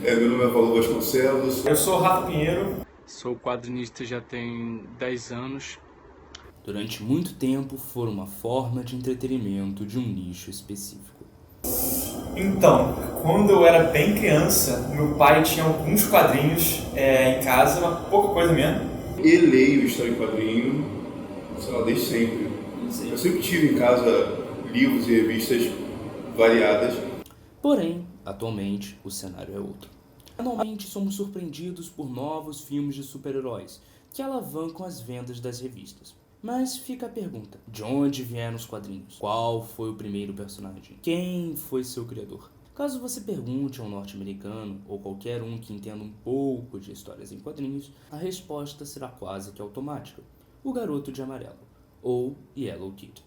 Meu nome é Paulo Vasconcelos. Eu sou o Rafa Pinheiro. Sou quadrinista já tem 10 anos. Durante muito tempo foram uma forma de entretenimento de um nicho específico. Então, quando eu era bem criança, meu pai tinha alguns quadrinhos em casa, uma pouca coisa mesmo. E leio história em quadrinho, sei lá, desde sempre. Eu sempre tive em casa livros e revistas variadas. Porém, atualmente, o cenário é outro. Anualmente somos surpreendidos por novos filmes de super-heróis que alavancam as vendas das revistas. Mas fica a pergunta, de onde vieram os quadrinhos? Qual foi o primeiro personagem? Quem foi seu criador? Caso você pergunte a um norte-americano ou qualquer um que entenda um pouco de histórias em quadrinhos, a resposta será quase que automática. O Garoto de Amarelo, ou Yellow Kid.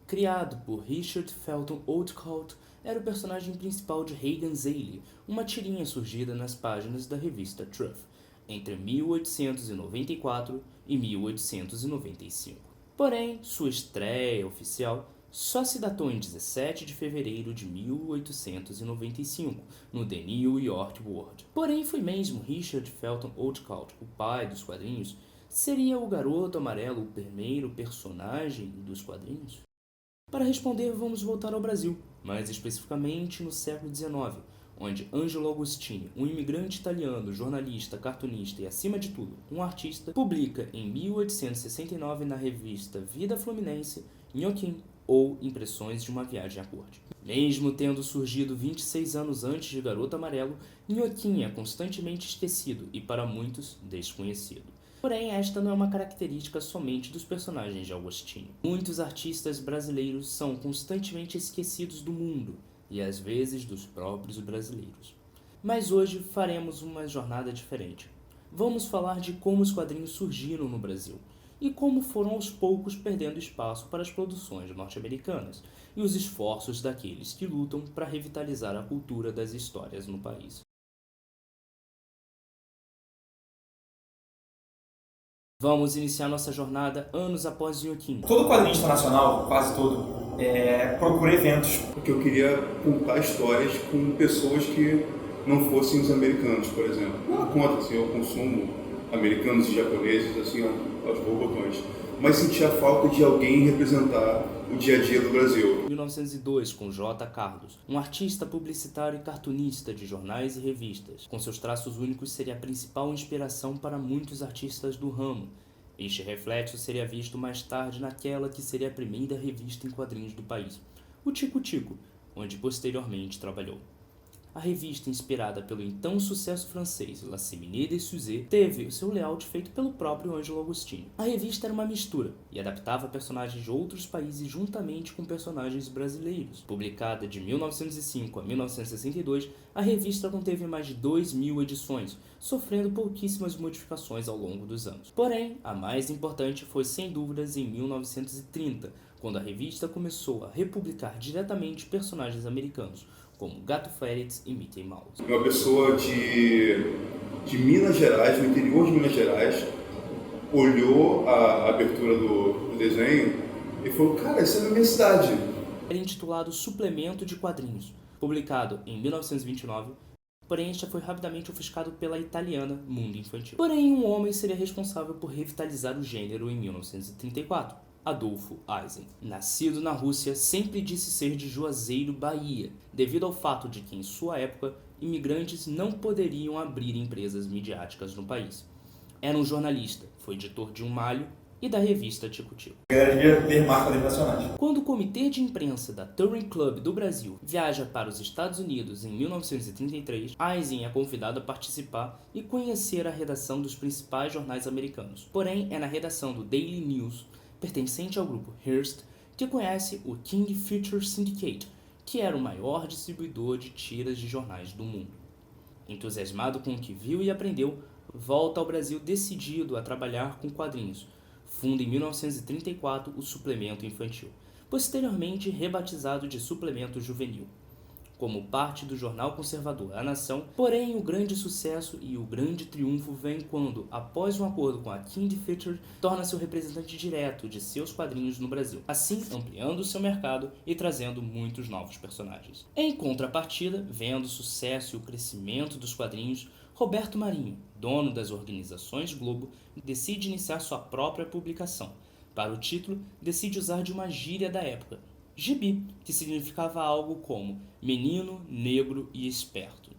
Criado por Richard Felton Oldcott, era o personagem principal de Hagan Zale, uma tirinha surgida nas páginas da revista Truth, entre 1894 e 1895. Porém, sua estreia oficial só se datou em 17 de fevereiro de 1895, no The New York World. Porém, foi mesmo Richard Felton Oldcott, o pai dos quadrinhos, seria o Garoto Amarelo o primeiro personagem dos quadrinhos? Para responder, vamos voltar ao Brasil, mais especificamente no século XIX, onde Angelo Agostini, um imigrante italiano, jornalista, cartunista e, acima de tudo, um artista, publica em 1869 na revista Vida Fluminense, Nhoquim, ou Impressões de uma Viagem à Corte. Mesmo tendo surgido 26 anos antes de Garoto Amarelo, Nhoquim é constantemente esquecido e, para muitos, desconhecido. Porém, esta não é uma característica somente dos personagens de Agostini. Muitos artistas brasileiros são constantemente esquecidos do mundo, e às vezes dos próprios brasileiros. Mas hoje faremos uma jornada diferente. Vamos falar de como os quadrinhos surgiram no Brasil, e como foram aos poucos perdendo espaço para as produções norte-americanas, e os esforços daqueles que lutam para revitalizar a cultura das histórias no país. Vamos iniciar nossa jornada anos após Nhoquim. Todo quadrinista nacional, quase todo, procura eventos. Porque eu queria contar histórias com pessoas que não fossem os americanos, por exemplo. Nada contra, assim, eu consumo americanos e japoneses, assim, aos borbotões. Mas sentia a falta de alguém representar o dia a dia do Brasil. 1902, com J. Carlos, um artista publicitário e cartunista de jornais e revistas. Com seus traços únicos, seria a principal inspiração para muitos artistas do ramo. Este reflexo seria visto mais tarde naquela que seria a primeira revista em quadrinhos do país, o Tico Tico, onde posteriormente trabalhou. A revista, inspirada pelo então sucesso francês La Séminée des Suzés, teve o seu layout feito pelo próprio Angelo Agostini. A revista era uma mistura e adaptava personagens de outros países juntamente com personagens brasileiros. Publicada de 1905 a 1962, a revista conteve mais de 2.000 edições, sofrendo pouquíssimas modificações ao longo dos anos. Porém, a mais importante foi sem dúvidas em 1930, quando a revista começou a republicar diretamente personagens americanos, como Gato Félix e Mickey Mouse. Uma pessoa de Minas Gerais, no interior de Minas Gerais, olhou a abertura do desenho e falou, cara, isso é na minha cidade. Era intitulado Suplemento de Quadrinhos, publicado em 1929, porém este foi rapidamente ofuscado pela italiana Mundo Infantil. Porém, um homem seria responsável por revitalizar o gênero em 1934. Adolfo Eisen. Nascido na Rússia, sempre disse ser de Juazeiro, Bahia, devido ao fato de que, em sua época, imigrantes não poderiam abrir empresas midiáticas no país. Era um jornalista, foi editor de Um Malho e da revista Tico Tico. Eu devia ler quadrinhos nacionais. Quando o Comitê de Imprensa da Touring Club do Brasil viaja para os Estados Unidos em 1933, Eisen é convidado a participar e conhecer a redação dos principais jornais americanos. Porém, é na redação do Daily News, pertencente ao grupo Hearst, que conhece o King Feature Syndicate, que era o maior distribuidor de tiras de jornais do mundo. Entusiasmado com o que viu e aprendeu, volta ao Brasil decidido a trabalhar com quadrinhos. Funda em 1934 o Suplemento Infantil. posteriormente rebatizado de Suplemento Juvenil, como parte do jornal conservador A Nação. Porém, o grande sucesso e o grande triunfo vem quando, após um acordo com a King Features, torna-se o representante direto de seus quadrinhos no Brasil, assim ampliando seu mercado e trazendo muitos novos personagens. Em contrapartida, vendo o sucesso e o crescimento dos quadrinhos, Roberto Marinho, dono das organizações Globo, decide iniciar sua própria publicação. Para o título, decide usar de uma gíria da época, gibi, que significava algo como menino, negro e esperto.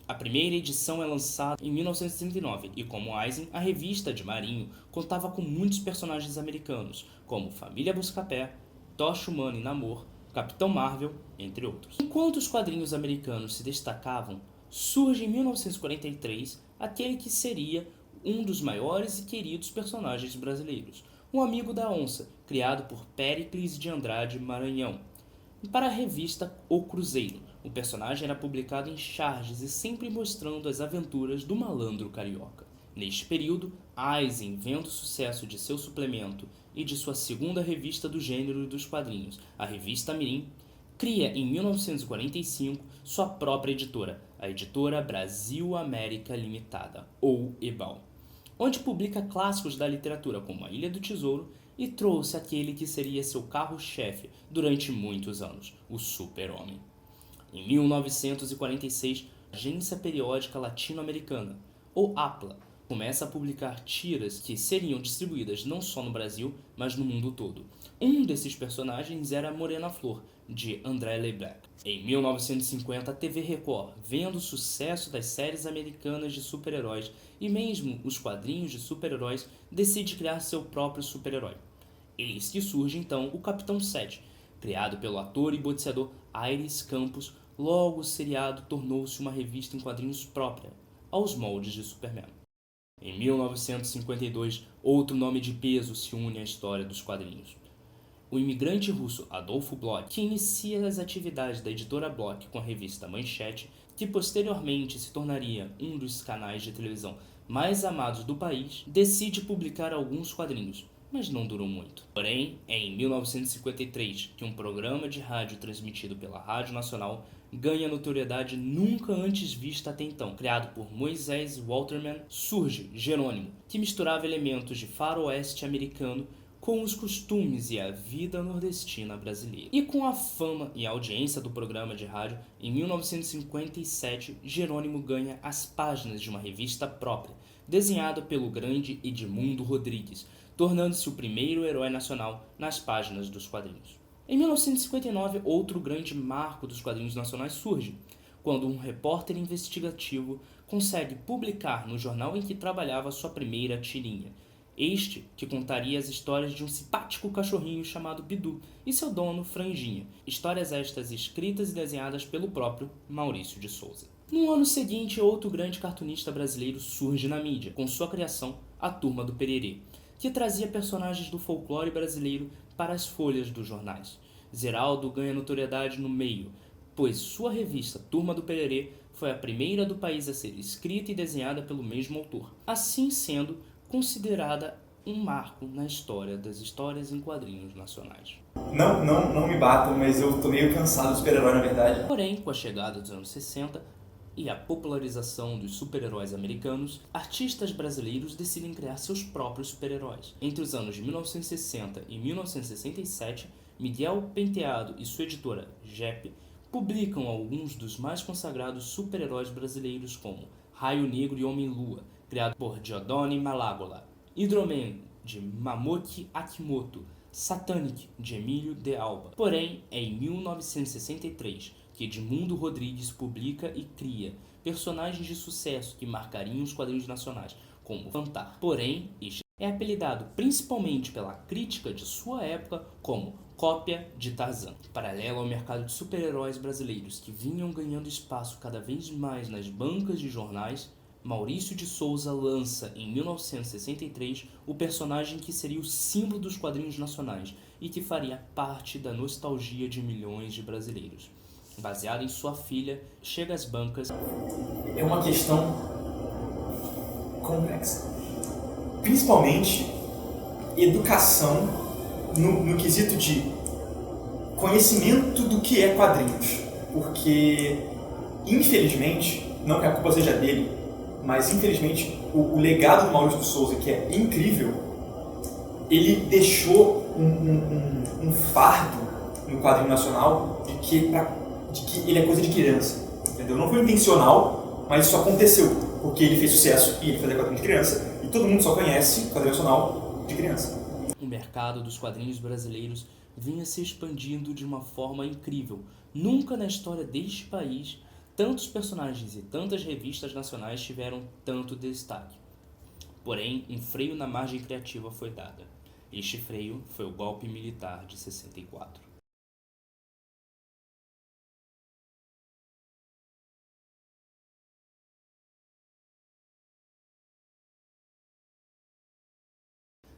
A primeira edição é lançada em 1939 e, como Eisner, a revista de Marinho contava com muitos personagens americanos, como Família Buscapé, Tocha Humana e Namor, Capitão Marvel, entre outros. Enquanto os quadrinhos americanos se destacavam, surge em 1943 aquele que seria um dos maiores e queridos personagens brasileiros, um amigo da onça, criado por Péricles de Andrade Maranhão. Para a revista O Cruzeiro, o personagem era publicado em charges e sempre mostrando as aventuras do malandro carioca. Neste período, Eisner, vendo o sucesso de seu suplemento e de sua segunda revista do gênero dos quadrinhos, a Revista Mirim, cria em 1945 sua própria editora, a Editora Brasil América Limitada, ou EBAL, onde publica clássicos da literatura como A Ilha do Tesouro e trouxe aquele que seria seu carro-chefe durante muitos anos, o Super-Homem. Em 1946, a Agência Periódica Latino-Americana, ou APLA, começa a publicar tiras que seriam distribuídas não só no Brasil, mas no mundo todo. Um desses personagens era Morena Flor, de André Leblanc. Em 1950, a TV Record, vendo o sucesso das séries americanas de super-heróis e mesmo os quadrinhos de super-heróis, decide criar seu próprio super-herói. Eis que surge então o Capitão 7, criado pelo ator e boxeador Aires Campos. Logo o seriado tornou-se uma revista em quadrinhos própria, aos moldes de Superman. Em 1952, outro nome de peso se une à história dos quadrinhos. O imigrante russo Adolfo Bloch, que inicia as atividades da editora Bloch com a revista Manchete, que posteriormente se tornaria um dos canais de televisão mais amados do país, decide publicar alguns quadrinhos, mas não durou muito. Porém, é em 1953 que um programa de rádio transmitido pela Rádio Nacional ganha notoriedade nunca antes vista até então. Criado por Moisés Waterman, surge Jerônimo, que misturava elementos de faroeste americano com os costumes e a vida nordestina brasileira. E com a fama e a audiência do programa de rádio, em 1957, Jerônimo ganha as páginas de uma revista própria, desenhada pelo grande Edmundo Rodrigues, tornando-se o primeiro herói nacional nas páginas dos quadrinhos. Em 1959, outro grande marco dos quadrinhos nacionais surge, quando um repórter investigativo consegue publicar no jornal em que trabalhava sua primeira tirinha. Este que contaria as histórias de um simpático cachorrinho chamado Bidu e seu dono Franjinha, histórias estas escritas e desenhadas pelo próprio Maurício de Souza. No ano seguinte, outro grande cartunista brasileiro surge na mídia, com sua criação, A Turma do Pererê, que trazia personagens do folclore brasileiro para as folhas dos jornais. Zeraldo ganha notoriedade no meio, pois sua revista Turma do Pererê foi a primeira do país a ser escrita e desenhada pelo mesmo autor, assim sendo considerada um marco na história das histórias em quadrinhos nacionais. Não me batam, mas eu tô meio cansado do super-herói, na verdade. Porém, com a chegada dos anos 60 e a popularização dos super-heróis americanos, artistas brasileiros decidem criar seus próprios super-heróis. Entre os anos de 1960 e 1967, Miguel Penteado e sua editora JEP publicam alguns dos mais consagrados super-heróis brasileiros, como Raio Negro e Homem-Lua, criado por Giordani Malagola, Hydro-Man, de Mamoki Akimoto, Satanic, de Emílio de Alba. Porém, é em 1963 que Edmundo Rodrigues publica e cria personagens de sucesso que marcariam os quadrinhos nacionais, como Fantar. Porém, este é apelidado principalmente pela crítica de sua época como cópia de Tarzan. Paralelo ao mercado de super-heróis brasileiros que vinham ganhando espaço cada vez mais nas bancas de jornais, Maurício de Souza lança, em 1963, o personagem que seria o símbolo dos quadrinhos nacionais e que faria parte da nostalgia de milhões de brasileiros. Baseado em sua filha, chega às bancas. É uma questão complexa. Principalmente educação no quesito de conhecimento do que é quadrinhos. Porque, infelizmente, não que a culpa seja dele, mas infelizmente o legado do Maurício de Souza, que é incrível, ele deixou um fardo no quadrinho nacional de que ele é coisa de criança, entendeu? Não foi intencional, mas isso aconteceu, porque ele fez sucesso e ele fazia quadrinho de criança, e todo mundo só conhece quadrinho nacional de criança. O mercado dos quadrinhos brasileiros vinha se expandindo de uma forma incrível. Nunca na história deste país, tantos personagens e tantas revistas nacionais tiveram tanto destaque. Porém, um freio na margem criativa foi dado. Este freio foi o golpe militar de 64.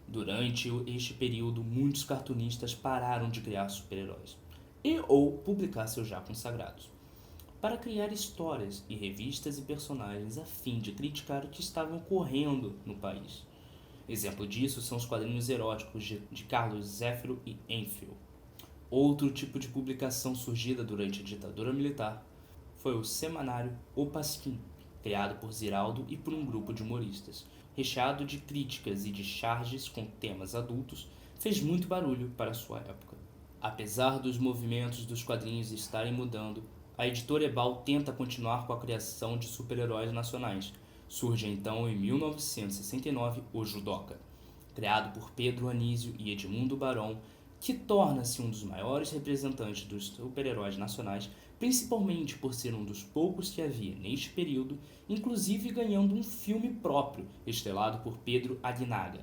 Durante este período, muitos cartunistas pararam de criar super-heróis e ou publicar seus já consagrados, para criar histórias e revistas e personagens a fim de criticar o que estava ocorrendo no país. Exemplo disso são os quadrinhos eróticos de Carlos Zéfiro e Enfield. Outro tipo de publicação surgida durante a ditadura militar foi o semanário O Pasquim, criado por Ziraldo e por um grupo de humoristas. Recheado de críticas e de charges com temas adultos, fez muito barulho para sua época. Apesar dos movimentos dos quadrinhos estarem mudando, a editora Ebal tenta continuar com a criação de super-heróis nacionais. Surge então em 1969 o Judoca, criado por Pedro Anísio e Edmundo Barão, que torna-se um dos maiores representantes dos super-heróis nacionais, principalmente por ser um dos poucos que havia neste período, inclusive ganhando um filme próprio, estrelado por Pedro Aguinaga.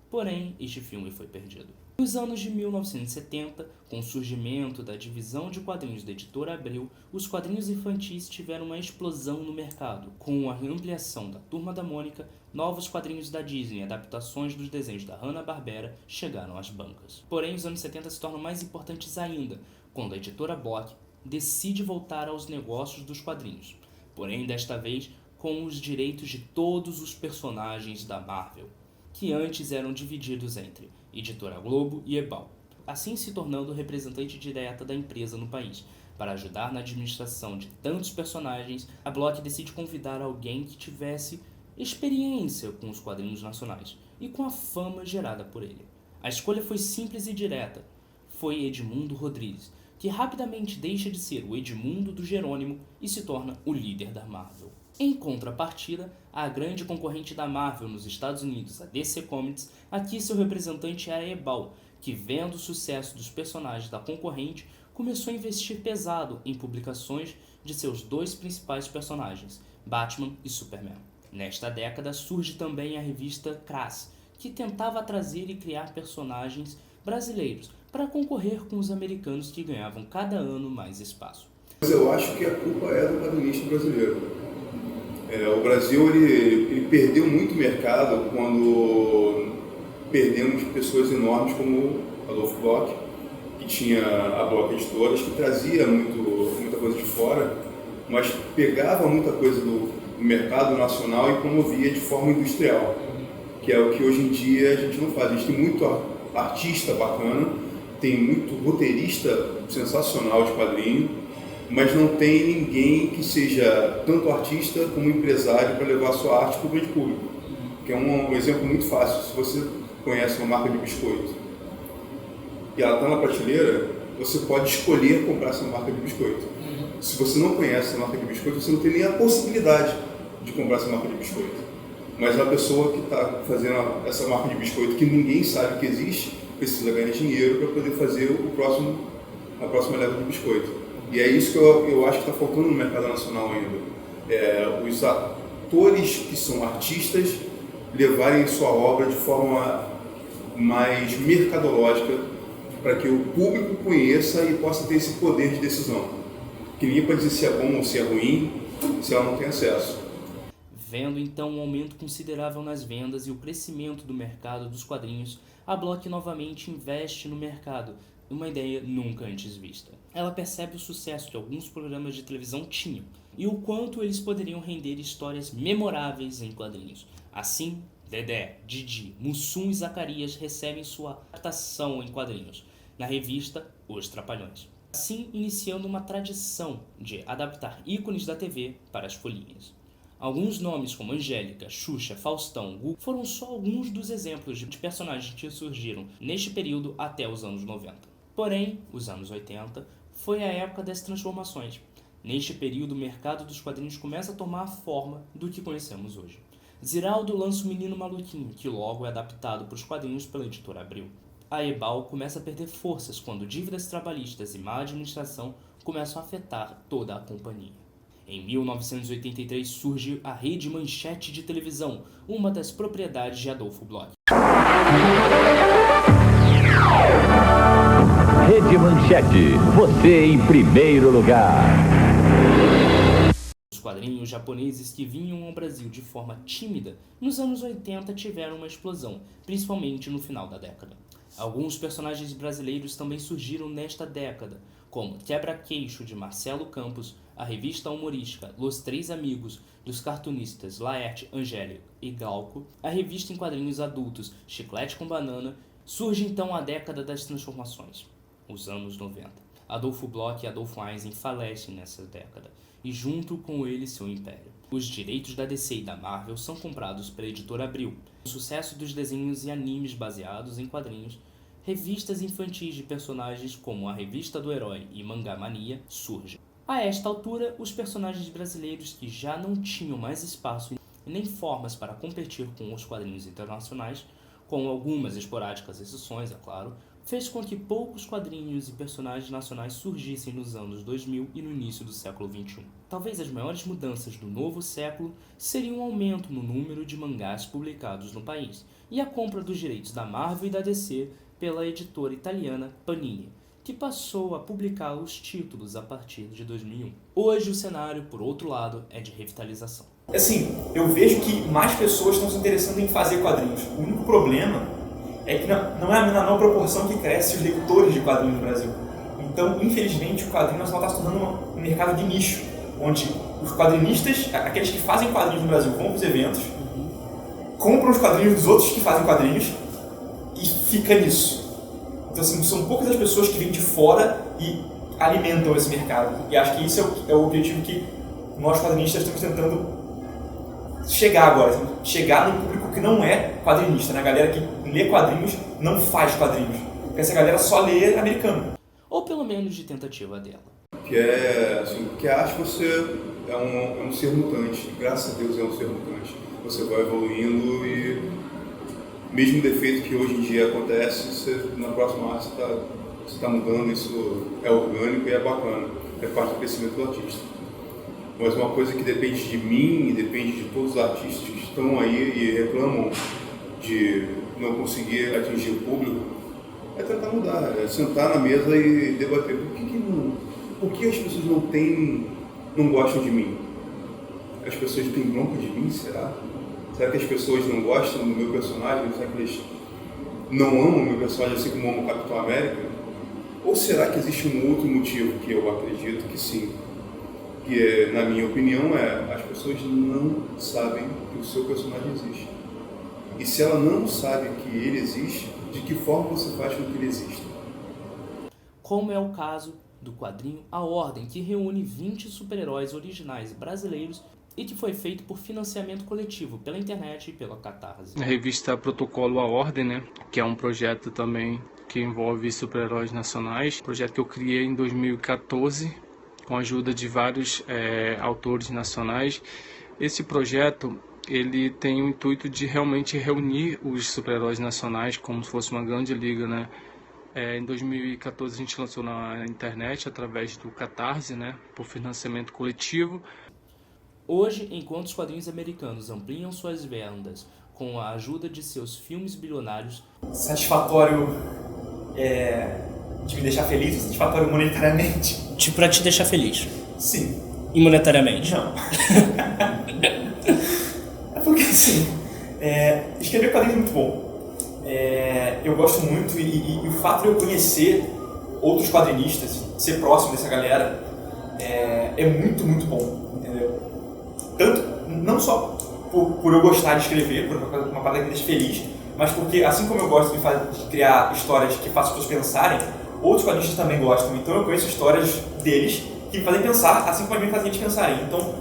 Porém, este filme foi perdido. Nos anos de 1970, com o surgimento da divisão de quadrinhos da Editora Abril, os quadrinhos infantis tiveram uma explosão no mercado. Com a ampliação da Turma da Mônica, novos quadrinhos da Disney e adaptações dos desenhos da Hanna-Barbera chegaram às bancas. Porém, os anos 70 se tornam mais importantes ainda, quando a Editora Block decide voltar aos negócios dos quadrinhos, porém desta vez com os direitos de todos os personagens da Marvel, que antes eram divididos entre Editora Globo e Ebal, assim se tornando representante direta da empresa no país. Para ajudar na administração de tantos personagens, a Block decide convidar alguém que tivesse experiência com os quadrinhos nacionais e com a fama gerada por ele. A escolha foi simples e direta. Foi Edmundo Rodrigues, que rapidamente deixa de ser o Edmundo do Jerônimo e se torna o líder da Marvel. Em contrapartida, a grande concorrente da Marvel nos Estados Unidos, a DC Comics, aqui seu representante é a Ebal, que vendo o sucesso dos personagens da concorrente, começou a investir pesado em publicações de seus dois principais personagens, Batman e Superman. Nesta década surge também a revista Crass, que tentava trazer e criar personagens brasileiros para concorrer com os americanos que ganhavam cada ano mais espaço. Mas eu acho que a culpa é do quadrinista brasileiro. O Brasil ele perdeu muito mercado quando perdemos pessoas enormes como Adolfo Bloch, que tinha a Bloch Editoras, que trazia muita coisa de fora, mas pegava muita coisa do mercado nacional e promovia de forma industrial, que é o que hoje em dia a gente não faz. A gente tem muito artista bacana, tem muito roteirista sensacional de quadrinho, mas não tem ninguém que seja tanto artista como empresário para levar a sua arte para o grande público. Que é um exemplo muito fácil. Se você conhece uma marca de biscoito e ela está na prateleira, você pode escolher comprar essa marca de biscoito. Se você não conhece essa marca de biscoito, você não tem nem a possibilidade de comprar essa marca de biscoito. Mas a pessoa que está fazendo essa marca de biscoito que ninguém sabe que existe, precisa ganhar dinheiro para poder fazer a próxima leva de biscoito. E é isso que eu acho que está faltando no mercado nacional ainda. Os atores que são artistas levarem sua obra de forma mais mercadológica para que o público conheça e possa ter esse poder de decisão. Que ninguém pode dizer se é bom ou se é ruim, se ela não tem acesso. Vendo então um aumento considerável nas vendas e o crescimento do mercado dos quadrinhos, a Block novamente investe no mercado, uma ideia nunca antes vista. Ela percebe o sucesso que alguns programas de televisão tinham e o quanto eles poderiam render histórias memoráveis em quadrinhos. Assim, Dedé, Didi, Mussum e Zacarias recebem sua adaptação em quadrinhos, na revista Os Trapalhões. Assim, iniciando uma tradição de adaptar ícones da TV para as folhinhas. Alguns nomes como Angélica, Xuxa, Faustão, Gugu foram só alguns dos exemplos de personagens que surgiram neste período até os anos 90. Porém, os anos 80 foi a época das transformações. Neste período, o mercado dos quadrinhos começa a tomar a forma do que conhecemos hoje. Ziraldo lança o Menino Maluquinho, que logo é adaptado para os quadrinhos pela editora Abril. A Ebal começa a perder forças quando dívidas trabalhistas e má administração começam a afetar toda a companhia. Em 1983 surge a Rede Manchete de televisão, uma das propriedades de Adolfo Bloch. Rede Manchete, você em primeiro lugar. Os quadrinhos japoneses que vinham ao Brasil de forma tímida, nos anos 80 tiveram uma explosão, principalmente no final da década. Alguns personagens brasileiros também surgiram nesta década, como Quebra-Queixo de Marcelo Campos, a revista humorística Los Três Amigos, dos cartunistas Laerte, Angélico e Glauco, a revista em quadrinhos adultos Chiclete com Banana. Surge então a década das transformações, os anos 90. Adolfo Bloch e Adolfo Einstein falecem nessa década, e junto com ele seu império. Os direitos da DC e da Marvel são comprados pela editora Abril. O sucesso dos desenhos e animes baseados em quadrinhos, revistas infantis de personagens como a Revista do Herói e Mangá Mania surgem. A esta altura, os personagens brasileiros que já não tinham mais espaço e nem formas para competir com os quadrinhos internacionais, com algumas esporádicas exceções, é claro, fez com que poucos quadrinhos e personagens nacionais surgissem nos anos 2000 e no início do século XXI. Talvez as maiores mudanças do novo século seriam um aumento no número de mangás publicados no país e a compra dos direitos da Marvel e da DC pela editora italiana Panini, que passou a publicar os títulos a partir de 2001. Hoje o cenário, por outro lado, é de revitalização. Assim, eu vejo que mais pessoas estão se interessando em fazer quadrinhos. O único problema é que não é na mesma proporção que crescem os leitores de quadrinhos no Brasil. Então, infelizmente, o quadrinho nacional está se tornando um mercado de nicho, onde os quadrinistas, aqueles que fazem quadrinhos no Brasil, vão para os eventos, compram os quadrinhos dos outros que fazem quadrinhos e fica nisso. Então, assim, são poucas as pessoas que vêm de fora e alimentam esse mercado. E acho que isso é o objetivo que nós quadrinistas estamos tentando chegar agora. Assim, chegar no público que não é quadrinista, né? A galera que lê quadrinhos não faz quadrinhos. Porque essa galera só lê americano. Ou pelo menos de tentativa dela. Que acha que você é um ser mutante. Graças a Deus é um ser mutante. Você vai evoluindo e mesmo defeito que hoje em dia acontece, na próxima arte você está mudando, isso é orgânico e é bacana, é parte do crescimento do artista. Mas uma coisa que depende de mim e depende de todos os artistas que estão aí e reclamam de não conseguir atingir o público, é tentar mudar, é sentar na mesa e debater. Por que as pessoas não gostam de mim? As pessoas têm bronca de mim, será? Será que as pessoas não gostam do meu personagem? Será que eles não amam o meu personagem assim como amam o Capitão América? Ou será que existe um outro motivo que eu acredito que sim? Que, na minha opinião, as pessoas não sabem que o seu personagem existe. E se ela não sabe que ele existe, de que forma você faz com que ele exista? Como é o caso do quadrinho A Ordem, que reúne 20 super-heróis originais brasileiros e que foi feito por financiamento coletivo pela internet e pela Catarse. A revista Protocolo A Ordem, né, que é um projeto também que envolve super-heróis nacionais, projeto que eu criei em 2014 com a ajuda de vários autores nacionais. Esse projeto ele tem o intuito de realmente reunir os super-heróis nacionais como se fosse uma grande liga, né? Em 2014 a gente lançou na internet através do Catarse, né, por financiamento coletivo. Hoje, enquanto os quadrinhos americanos ampliam suas vendas com a ajuda de seus filmes bilionários, satisfatório de me deixar feliz ou satisfatório monetariamente? Pra te deixar feliz. Sim. E monetariamente? Não. É porque assim, escrever quadrinhos é muito bom. Eu gosto muito e o fato de eu conhecer outros quadrinistas, ser próximo dessa galera, é muito, muito bom, entendeu? Tanto, não só por eu gostar de escrever, por uma parada que me deixa feliz, mas porque, assim como eu gosto de criar histórias que façam as pessoas pensarem, outros quadrinistas também gostam. Então eu conheço histórias deles que me fazem pensar, assim como a mim fazem eles pensarem. Então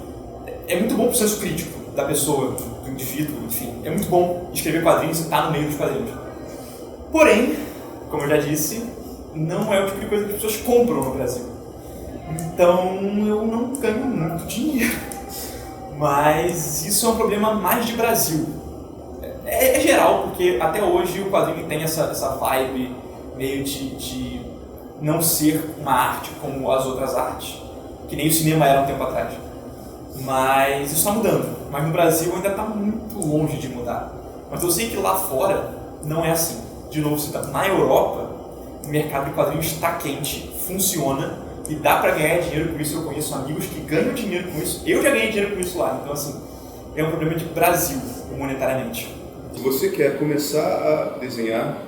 é muito bom pro senso crítico da pessoa, do indivíduo, enfim. É muito bom escrever quadrinhos e estar no meio dos quadrinhos. Porém, como eu já disse, não é o tipo de coisa que as pessoas compram no Brasil. Então eu não ganho muito dinheiro. Mas isso é um problema mais de Brasil. É geral, porque até hoje o quadrinho tem essa vibe meio de não ser uma arte como as outras artes, que nem o cinema era um tempo atrás. Mas isso está mudando. Mas no Brasil ainda está muito longe de mudar. Mas eu sei que lá fora não é assim. De novo, na Europa, o mercado de quadrinhos está quente, funciona e dá para ganhar dinheiro com isso. Eu conheço amigos que ganham dinheiro com isso. Eu já ganhei dinheiro com isso lá. Então, assim, é um problema de Brasil, monetariamente. Se você quer começar a desenhar,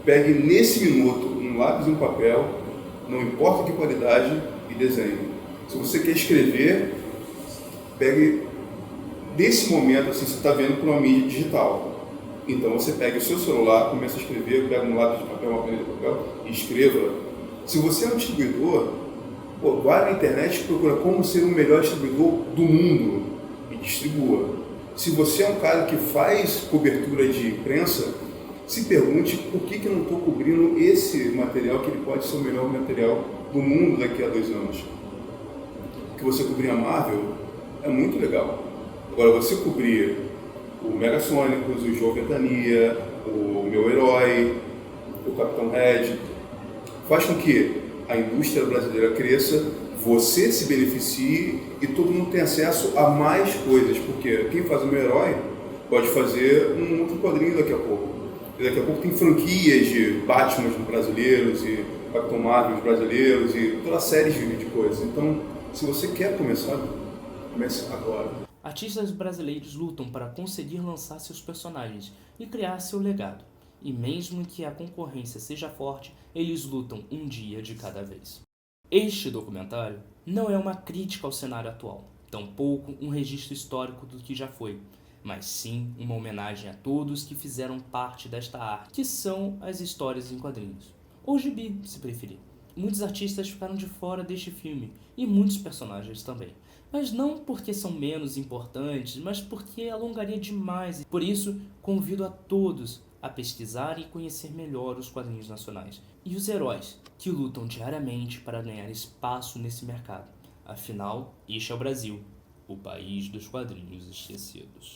pegue nesse minuto um lápis e um papel, não importa que qualidade, e desenhe. Se você quer escrever, pegue nesse momento, assim, você está vendo por uma mídia digital. Então você pega o seu celular, começa a escrever, pega um lápis de papel, uma caneta de papel e escreva. Se você é um distribuidor, vai na internet e procura como ser o melhor distribuidor do mundo e distribua. Se você é um cara que faz cobertura de imprensa, se pergunte por que eu não estou cobrindo esse material, que ele pode ser o melhor material do mundo daqui a 2 anos. Que você cobrir a Marvel é muito legal. Agora, você cobrir o Megasônicos, o João Ventania, o Meu Herói, o Capitão Red, faz com que a indústria brasileira cresça, você se beneficie e todo mundo tenha acesso a mais coisas, porque quem faz o Meu Herói pode fazer um outro quadrinho daqui a pouco. E daqui a pouco tem franquias de Batman brasileiros e Capitão Marvel brasileiros e toda a série de coisas. Então, se você quer começar, comece agora. Artistas brasileiros lutam para conseguir lançar seus personagens e criar seu legado. E mesmo que a concorrência seja forte, eles lutam um dia de cada vez. Este documentário não é uma crítica ao cenário atual, tampouco um registro histórico do que já foi, mas sim uma homenagem a todos que fizeram parte desta arte, que são as histórias em quadrinhos. Ou gibi, se preferir. Muitos artistas ficaram de fora deste filme, e muitos personagens também. Mas não porque são menos importantes, mas porque alongaria demais. Por isso, convido a todos a pesquisar e conhecer melhor os quadrinhos nacionais e os heróis que lutam diariamente para ganhar espaço nesse mercado. Afinal, este é o Brasil, o país dos quadrinhos esquecidos.